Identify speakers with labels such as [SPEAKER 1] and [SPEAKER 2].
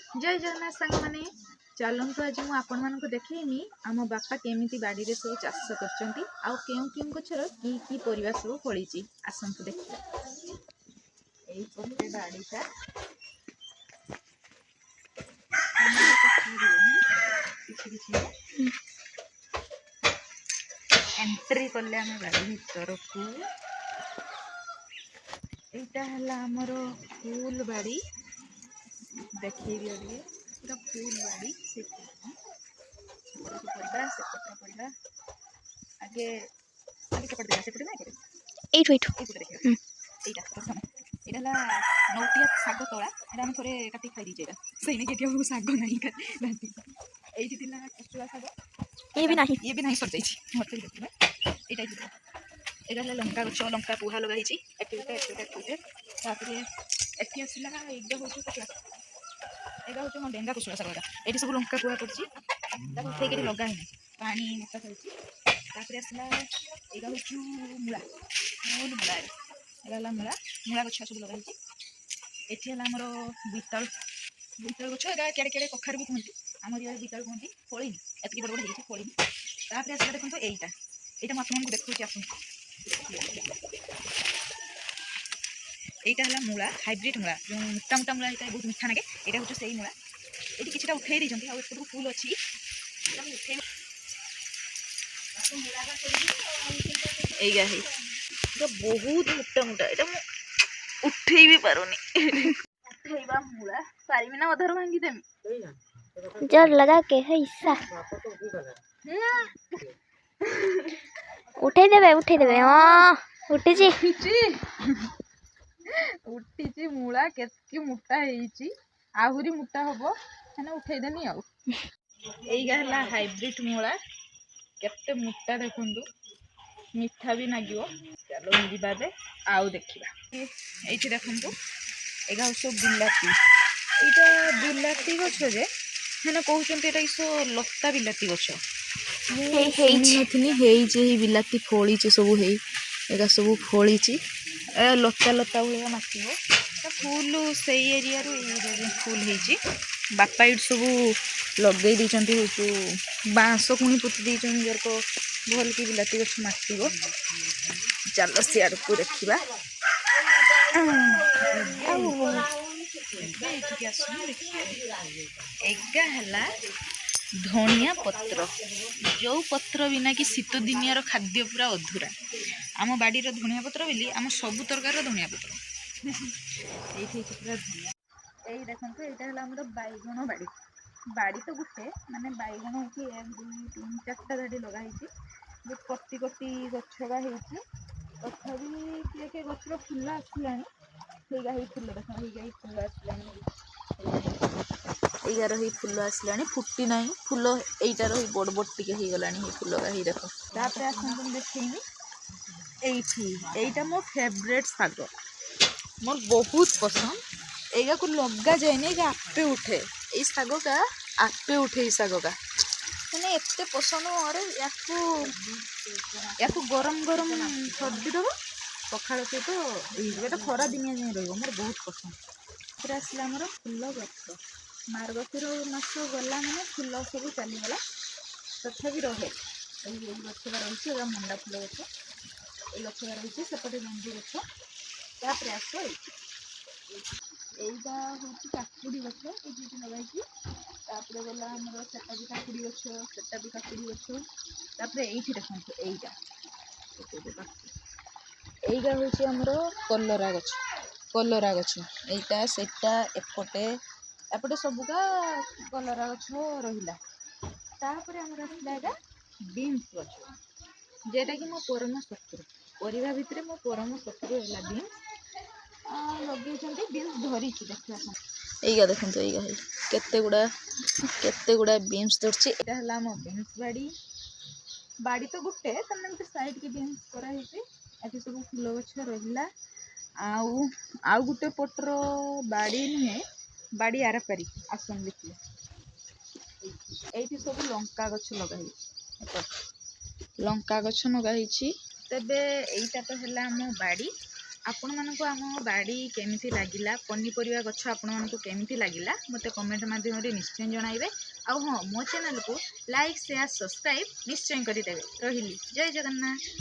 [SPEAKER 1] जय जगन्नाथ सांग माने चलतु आज मुझे आपण मानक देखनी आम बापा केमी बाड़ी में सब चाष कर गचर कि परिवा सब फली आसतु देखा यही पटे बाड़ीटा एंट्री कले आम बाड़ी भीतर को यहाँ आमर फुल बाड़ी देखी पूरा फुल बाड़ी से पड़ा आगे आगे सेपटे सेपटे ना नौटिया शाग तला यहाँ थे काटी खाई दीजिए से शाग ना ये कचुआ शाग ये भी ना सर जाइए मत देखिए यहाँ लंका गच लंका पुहा लगाई आसला एटा हूँ मो डेंगा कुशुला शाग ये सब लंका पुहा पड़ी उठे लगा पानी मता खाई आसला यहाँ हूँ मूला फुल मूला यहाँ मूला मूला गछ सब लगाई ये आमर बीतल बीतल गछ यहाँ क्या क्या कखार भी कहते आम यहाँ बीतल कहते फड़ी एति बड़ बड़ हो फड़ी आसला देखो यहाँ यहाँ मुझे देखा आस यहाँ मूला हाइब्रिड मूला जो मोटा मोटा मूला यहाँ बहुत मीठा लगे यहाँ हूँ से मूला ये किसी उठे देते आउ फूल अच्छी बहुत मोटा मोटा यहाँ उठे भी पारुनी उठेबा मूला पारिबी ना अधार भांगी देमी
[SPEAKER 2] जोर लगा के है हिस्सा उठे देबे हां उठी
[SPEAKER 1] उठी मूला केतकी मोटा हेची आहुरी मोटा हबो हेना उठे देनी आ एइगा हला हाइब्रिड मूला केते मोटा देखंतु मीठा भी नागिवो चलो जीवा दे आउ देखिबा एइठी देखंतु एगा सब बिलाती एटा बिलाती गछ जे हेना कहउचंती एटा इसो लता बिलाती गछ हेई बिलाती फड़ी सब हेई एगा सब फड़ी लता लता भाया मातिबो फूल से एरिया फूल होती बापा ये सब लगे देती बाँस पुणी पोती देती जर को भल कि बिलाती गछ मातिबो चलो सियाड़ को देखा एगा है धनिया पत्र जो पत्र बिना कि शीत दिनिया खाद्य पूरा अधूरा आम बाड़ी धनिया पत्र बोली आम सब तरकार धनिया पत्र ये पूरा धनिया यही देखो यहाँ बैगण बाड़ी बाड़ी तो गोटे माने बैगण होती 1 2 3 4टा धाड़ी लगाई कटी कटी गछगा होती तथापि किए किए गचर फुल आसला फुल देख फुल आसला यार ही फुल आसला फुटी ना फुल यहीटार ही बड़ बड़ टे हो गला फुल का ही देख तापर आसतु देखी यहीटा मो फेवरेट शाग मोर बहुत पसंद एगा को लगा जाए आपे उठे ये शाग का आपे उठे ये शाग का मैंने एत पसंद मोर या गरम गरम सर्दी दब पखाड़ सहित तो खरा दिनिया जाए रोक मोर बहुत पसंद फिर आसला आमर फुल गछ मार्गशीर मास गला मैंने फुल सब चलीगला तथापि रहे गछगा रही मंडा फुल गछ ये गछगा रही सेपटे मंजी गछ तापर आस यहीटा हूँ काकुड़ी गछ ये लगाई गला आमर सेटा भी काकुड़ी गछ सेटा भी काकुड़ी गछ ये देखते यहीटा हूँ आमर कलरा गछ यहीटा सेटा एपटे एपटे सबका कलरा गछ रहा तापर आमर आसला बीन्स गछ जेटा कि मो परम शत्रु परिवा भितर मो परम शत्रु है बीन्स लगे बीन्स धरी देखा यहीगा देखते यही केते गुड़ा बीन्स धरती यहाँ है बीन्स बाड़ी बाड़ी तो गोटे तमें साइड की बीन्स कराई ये सब फुल गछ रहा आउ गोटे पटर बाड़ी नुहे बाड़ी आर पारी आसन देखिए ये सब लंका गछ लगाई लंका गछ लगाई तेबे यहीटा तो है आम बाड़ी आपण मानक आम बाड़ी केमिति लागिला पनीपरिया गछ आपण मानक केमिति लागिला मते कमेंट माध्यम रे निश्चय जणाइबे। आ हाँ, मो चैनल को लाइक शेयर सब्सक्राइब निश्चय करिदेवे। रहिली, जय जगन्नाथ।